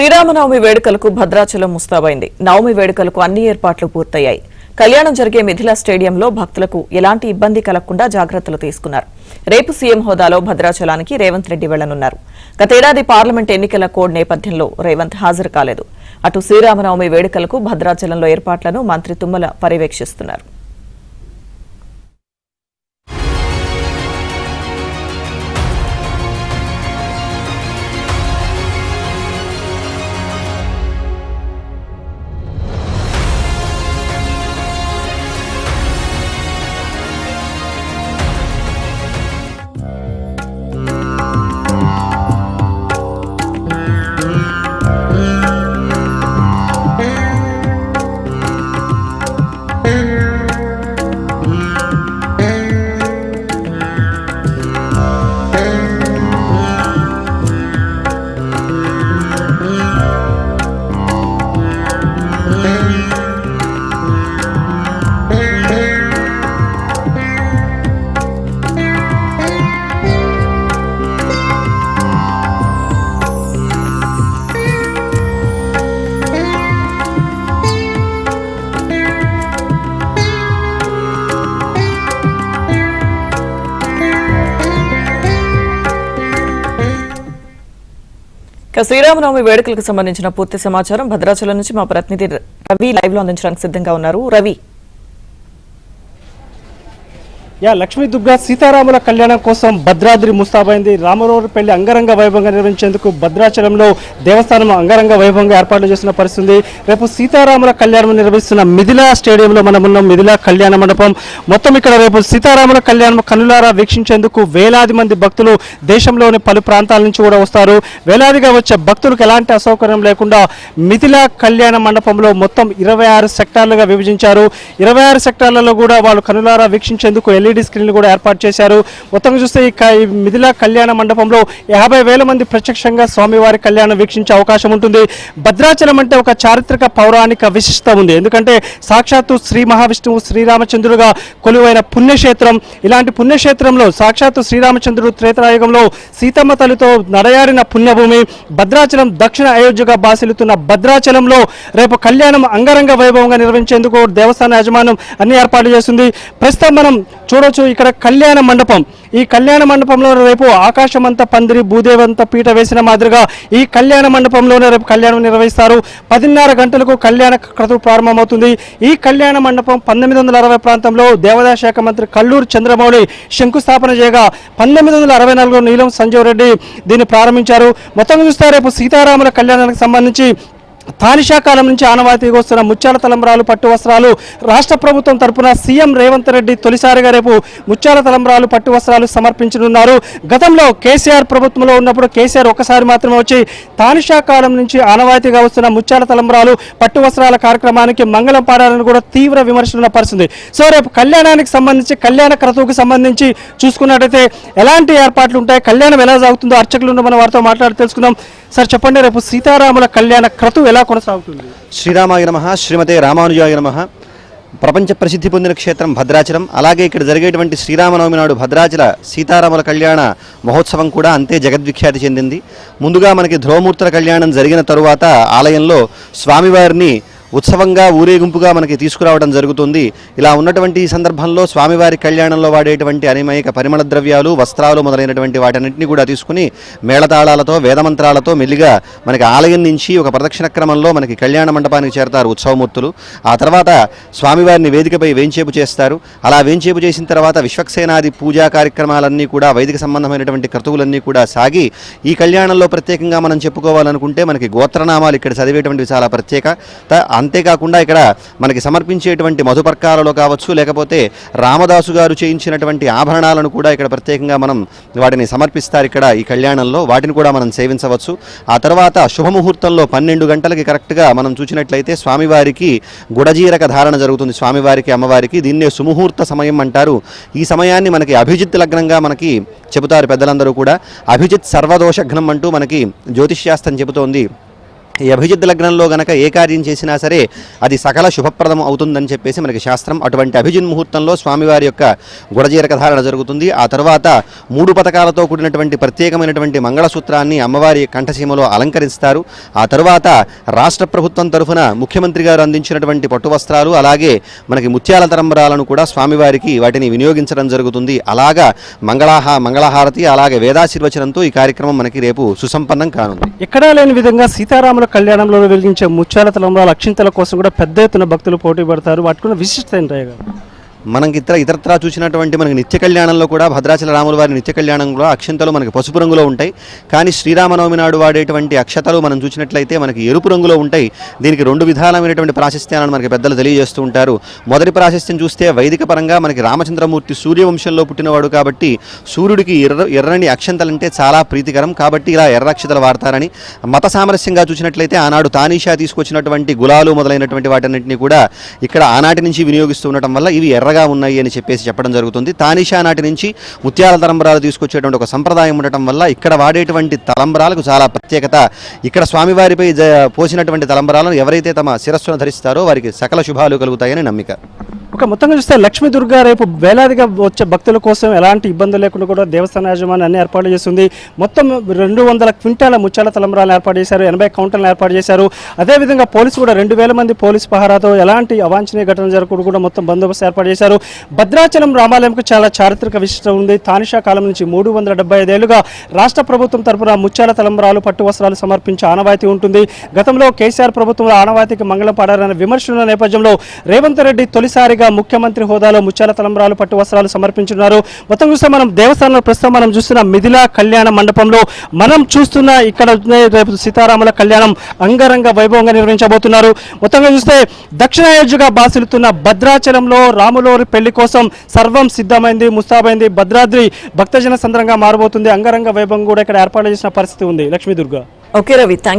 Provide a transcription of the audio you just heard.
శ్రీరామనవమి వేడుకలకు భద్రాచలం ముస్తాబైంది. నవమి వేడుకలకు అన్ని ఏర్పాట్లు పూర్తయ్యాయి. కళ్యాణం జరిగే మిథిలా స్టేడియంలో భక్తులకు ఎలాంటి ఇబ్బంది కలగకుండా జాగ్రత్తలు తీసుకున్నారు. రేపు సీఎం హోదాలో భద్రాచలానికి రేవంత్ రెడ్డి వెళ్లనున్నారు. గతేడాది పార్లమెంట్ ఎన్నికల కోడ్ నేపథ్యంలో రేవంత్ హాజరు కాలేదు. అటు శ్రీరామనవమి వేడుకలకు భద్రాచలంలో ఏర్పాట్లను మంత్రి తుమ్మల పర్యవేక్షిస్తున్నారు. శ్రీరామనవమి వేడుకలకు సంబంధించిన పూర్తి సమాచారం భద్రాచలం నుంచి మా ప్రతినిధి రవి లైవ్ లో అందించడానికి సిద్ధంగా ఉన్నారు. రవి, లక్ష్మీ దుర్గా సీతారాముల కళ్యాణం కోసం భద్రాద్రి ముస్తాబైంది. రామవారిపల్లి అంగరంగ వైభవంగా నిర్వహించేందుకు భద్రాచలంలో దేవస్థానం అంగరంగ వైభవంగా ఏర్పాట్లు చేస్తున్న పరిస్థితి. రేపు సీతారాముల కళ్యాణం నిర్వహిస్తున్న మిథిలా స్టేడియంలో మనం ఉన్న మిథిలా కళ్యాణ మండపం. మొత్తం ఇక్కడ రేపు సీతారాముల కళ్యాణం కనులారా వీక్షించేందుకు వేలాది మంది భక్తులు దేశంలోని పలు ప్రాంతాల నుంచి కూడా వస్తారు. వేలాదిగా వచ్చే భక్తులకు ఎలాంటి అసౌకర్యం లేకుండా మిథిలా కళ్యాణ మండపంలో మొత్తం 26 సెక్టార్లుగా విభజించారు. 26 సెక్టార్లలో కూడా వాళ్ళు కనులారా వీక్షించేందుకు ఎల్ఈడి స్క్రీన్లు కూడా ఏర్పాటు చేశారు. మొత్తంగా చూస్తే ఈ మిథిలా కళ్యాణ మండపంలో 50,000 మంది ప్రత్యక్షంగా స్వామివారి కళ్యాణం వీక్షించే అవకాశం ఉంటుంది. భద్రాచలం అంటే ఒక చారిత్రక పౌరాణిక విశిష్టత ఉంది. ఎందుకంటే సాక్షాత్తు శ్రీ మహావిష్ణువు శ్రీరామచంద్రుడుగా కొలువైన పుణ్యక్షేత్రం. ఇలాంటి పుణ్యక్షేత్రంలో సాక్షాత్తు శ్రీరామచంద్రుడు త్రేతాయుగంలో సీతమ్మ తల్లితో నడయాడిన పుణ్యభూమి భద్రాచలం. దక్షిణ అయోధ్యగా బాసిల్లుతున్న భద్రాచలంలో రేపు కళ్యాణం అంగరంగ వైభవంగా నిర్వహించేందుకు దేవస్థాన యాజమాన్యం అన్ని ఏర్పాట్లు చేస్తుంది. ప్రస్తుతం మనం చూడొచ్చు ఇక్కడ కళ్యాణ మండపం. ఈ కళ్యాణ మండపంలో రేపు ఆకాశమంత పందిరి భూదేవంత పీట వేసిన మాదిరిగా ఈ కళ్యాణ మండపంలోనే రేపు కళ్యాణం నిర్వహిస్తారు. 10:30 గంటలకు కళ్యాణ క్రతువు ప్రారంభమవుతుంది. ఈ కళ్యాణ మండపం 1960 ప్రాంతంలో దేవాదాయ శాఖ మంత్రి కల్లూరు చంద్రమౌళి శంకుస్థాపన చేయగా 1964లో నీలం సంజీవ్ రెడ్డి దీన్ని ప్రారంభించారు. మొత్తం చూస్తే రేపు సీతారాముల కళ్యాణానికి సంబంధించి తానిషా కాలం నుంచి ఆనవాయితీగా వస్తున్న ముత్యాల తలంబ్రాలు పట్టు వస్త్రాలు రాష్ట్ర ప్రభుత్వం తరపున సీఎం రేవంత్ రెడ్డి తొలిసారిగా రేపు ముత్యాల తలంబ్రాలు పట్టు వస్త్రాలు సమర్పించనున్నారు. గతంలో కేసీఆర్ ప్రభుత్వంలో ఉన్నప్పుడు కేసీఆర్ ఒకసారి మాత్రమే వచ్చి తానిషా కాలం నుంచి ఆనవాయితీగా వస్తున్న ముత్యాల తలంబ్రాలు పట్టు వస్త్రాల కార్యక్రమానికి మంగళం పాడాలని కూడా తీవ్ర విమర్శలు పరిస్థితి. సో రేపు కళ్యాణానికి సంబంధించి కళ్యాణ క్రతువుకి సంబంధించి చూసుకున్నట్టయితే ఎలాంటి ఏర్పాట్లు ఉంటాయి, కళ్యాణం ఎలా సాగుతుందో అర్చకులు మనం వారితో మాట్లాడి తెలుసుకుందాం. సార్ చెప్పండి, రేపు సీతారాముల కళ్యాణ క్రతువు ఎలా కొనసాగుతుంది? శ్రీరామాయ నమః, శ్రీమతే రామానుజాయ నమః. ప్రపంచ ప్రసిద్ధి పొందిన క్షేత్రం భద్రాచలం. అలాగే ఇక్కడ జరిగేటువంటి శ్రీరామనవమి నాడు భద్రాచల సీతారాముల కళ్యాణ మహోత్సవం కూడా అంతే జగద్విఖ్యాతి చెందింది. ముందుగా మనకి ధ్రువమూర్తుల కళ్యాణం జరిగిన తరువాత ఆలయంలో స్వామివారిని ఉత్సవంగా ఊరేగింపుగా మనకి తీసుకురావడం జరుగుతుంది. ఇలా ఉన్నటువంటి ఈ సందర్భంలో స్వామివారి కళ్యాణంలో వాడేటువంటి అనేక పరిమళ ద్రవ్యాలు, వస్త్రాలు మొదలైనటువంటి వాటన్నింటినీ కూడా తీసుకుని మేళతాళాలతో వేదమంత్రాలతో మెల్లిగా మనకి ఆలయం నుంచి ఒక ప్రదక్షిణ క్రమంలో మనకి కళ్యాణ మండపానికి చేరతారు ఉత్సవమూర్తులు. ఆ తర్వాత స్వామివారిని వేదికపై వేంచేపు చేస్తారు. అలా వేంచేపు చేసిన తర్వాత విశ్వక్సేనాది పూజా కార్యక్రమాలన్నీ కూడా వైదిక సంబంధమైనటువంటి క్రతువులన్నీ కూడా సాగి ఈ కళ్యాణంలో ప్రత్యేకంగా మనం చెప్పుకోవాలనుకుంటే మనకి గోత్రనామాలు ఇక్కడ చదివేటువంటి చాలా ప్రత్యేకత. అంతేకాకుండా ఇక్కడ మనకి సమర్పించేటువంటి మధుపర్కాలలో కావచ్చు, లేకపోతే రామదాసు గారు చేయించినటువంటి ఆభరణాలను కూడా ఇక్కడ ప్రత్యేకంగా మనం వాటిని సమర్పిస్తారు ఇక్కడ ఈ కళ్యాణంలో. వాటిని కూడా మనం సేవించవచ్చు. ఆ తర్వాత శుభముహూర్తంలో 12 గంటలకి కరెక్ట్గా మనం చూసినట్లయితే స్వామివారికి గుడజీరక ధారణ జరుగుతుంది. స్వామివారికి అమ్మవారికి దీన్నే సుముహూర్త సమయం అంటారు. ఈ సమయాన్ని మనకి అభిజిత్ లగ్నంగా మనకి చెబుతారు పెద్దలందరూ కూడా. అభిజిత్ సర్వదోషఘ్నం అంటూ మనకి జ్యోతిష్శాస్త్రం చెబుతోంది. ఈ అభిజిత్ లగ్నంలో గనక ఏ కార్యం చేసినా సరే అది సకల శుభప్రదం అవుతుందని చెప్పేసి మనకి శాస్త్రం. అటువంటి అభిజిత్ ముహూర్తంలో స్వామివారి యొక్క గుడజీరక ధారణ జరుగుతుంది. ఆ తర్వాత 3 పథకాలతో కూడినటువంటి ప్రత్యేకమైనటువంటి మంగళసూత్రాన్ని అమ్మవారి కంఠసీమలో అలంకరిస్తారు. ఆ తర్వాత రాష్ట్ర ప్రభుత్వం తరఫున ముఖ్యమంత్రి గారు అందించినటువంటి పట్టు వస్త్రాలు అలాగే మనకి ముత్యాల తరంబరాలను కూడా స్వామివారికి వాటిని వినియోగించడం జరుగుతుంది. అలాగా మంగళహారతి అలాగే వేదాశీర్వచనంతో ఈ కార్యక్రమం మనకి రేపు సుసంపన్నం కానుంది. ఎక్కడా లేని విధంగా సీతారాముల కళ్యాణంలో వెలిగించే ముత్యాల తలంబ్రాల అక్షింతల కోసం కూడా పెద్ద ఎత్తున భక్తులు పోటీ పడతారు. వాటికున్న విశిష్టత ఏంటయ్య గారు? మనకి ఇతరత్రా చూసినటువంటి మనకి నిత్య కళ్యాణంలో కూడా భద్రాచల రాముల వారి నిత్య కళ్యాణంలో అక్షంతలు మనకి పసుపు రంగులో ఉంటాయి. కానీ శ్రీరామనవమి నాడు వాడేటువంటి అక్షతలు మనం చూసినట్లయితే మనకి ఎరుపు రంగులో ఉంటాయి. దీనికి 2 విధాలమైనటువంటి ప్రాశస్త్యాలను మనకి పెద్దలు తెలియజేస్తూ ఉంటారు. మొదటి ప్రాశస్త్యం చూస్తే వైదిక పరంగా మనకి రామచంద్రమూర్తి సూర్యవంశంలో పుట్టినవాడు కాబట్టి సూర్యుడికి ఎర్రని అక్షంతలంటే చాలా ప్రీతికరం కాబట్టి ఇలా ఎర్ర అక్షతలు వాడతారని. మత సామరస్యంగా చూసినట్లయితే ఆనాడు తానీషా తీసుకొచ్చినటువంటి గులాలు మొదలైనటువంటి వాటన్నింటినీ కూడా ఇక్కడ ఆనాటి నుంచి వినియోగిస్తూ ఉండటం వల్ల ఇవి ఎర్రగా ఉన్నాయి అని చెప్పేసి చెప్పడం జరుగుతుంది. తానీషా నాటి నుంచి ముత్యాల తలంబరాలు తీసుకొచ్చేటువంటి ఒక సంప్రదాయం ఉండటం వల్ల ఇక్కడ వాడేటువంటి తలంబరాలకు చాలా ప్రత్యేకత. ఇక్కడ స్వామివారిపై పోసినటువంటి తలంబరాలను ఎవరైతే తమ శిరస్సును ధరిస్తారో వారికి సకల శుభాలు కలుగుతాయని నమ్మిక. ఒక మొత్తంగా చూస్తే లక్ష్మీ దుర్గా రేపు వేలాదిగా వచ్చే భక్తుల కోసం ఎలాంటి ఇబ్బందులు లేకుండా కూడా దేవస్థాన యాజమాన్యం అన్ని ఏర్పాటు చేస్తుంది. మొత్తం 200 క్వింటాల ముత్యాల తలంబరాలను ఏర్పాటు చేశారు, 80 కౌంటర్లను ఏర్పాటు చేశారు. అదేవిధంగా పోలీసు కూడా 2000 మంది పోలీసు పహారాతో ఎలాంటి అవాంఛనీయ ఘటన జరగకుండా కూడా మొత్తం బందోబస్తు ఏర్పాటు చేశారు. భద్రాచలం రామాలయంకు చాలా చారిత్రక విశిష్టత ఉంది. తానిషా కాలం నుంచి 375 ఏళ్లుగా రాష్ట్ర ప్రభుత్వం తరపున ముత్యాల తలంబరాలు పట్టు వస్త్రాలు సమర్పించే ఆనవాయితీ ఉంటుంది. గతంలో కేసీఆర్ ప్రభుత్వంలో ఆనవాయితీకి మంగళం పాడారన్న విమర్శల నేపథ్యంలో రేవంత్ రెడ్డి తొలిసారిగా ముఖ్యమంత్రి హోదాలో ముత్యాల తలంబరాలు పట్టు వస్త్రాలు సమర్పించున్నారు. మొత్తం చూస్తే మనం దేవస్థానంలో ప్రస్తుతం మనం చూస్తున్న మిథిలా కళ్యాణ మండపంలో మనం చూస్తున్న ఇక్కడ రేపు సీతారాముల కళ్యాణం అంగరంగ వైభవంగా నిర్వహించబోతున్నారు. మొత్తంగా చూస్తే దక్షిణాయోధ్యగా బాసిల్లుతున్న భద్రాచలంలో రాములోరి పెళ్లి కోసం సర్వం సిద్ధమైంది, ముస్తాబైంది. భద్రాద్రి భక్తజన సంద్రంగా మారబోతుంది. అంగరంగ వైభవం కూడా ఇక్కడ ఏర్పాటు చేసిన పరిస్థితి ఉంది. లక్ష్మీ దుర్గా. Okay Ravi, thank